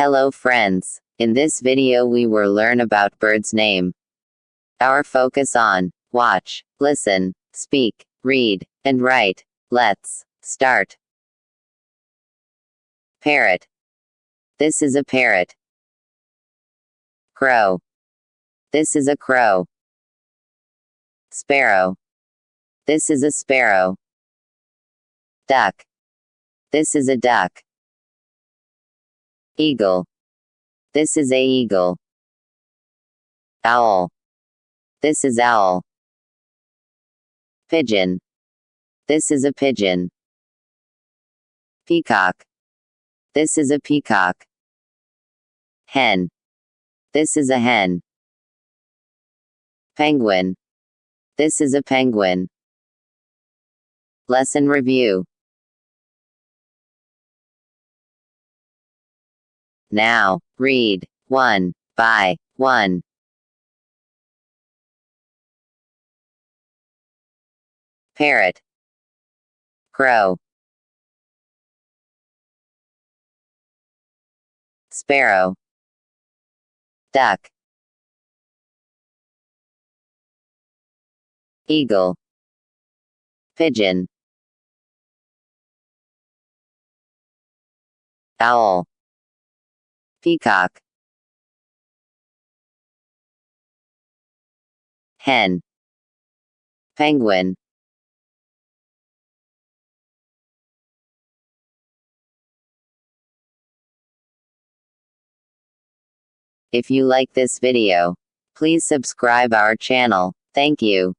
Hello friends. In this video we will learn about bird's name. Our focus on watch, listen, speak, read, and write. Let's start. Parrot. This is a parrot. Crow. This is a crow. Sparrow. This is a sparrow. Duck. This is a duck. Eagle. This is a eagle. Owl. This is owl. Pigeon. This is a pigeon. Peacock. This is a peacock. Hen. This is a hen. Penguin. This is a penguin. Lesson review. Now, read one by one. Parrot. Crow. Sparrow. Duck. Eagle. Pigeon. Owl. Peacock. Hen. Penguin. If you like this video, please subscribe our channel. Thank you.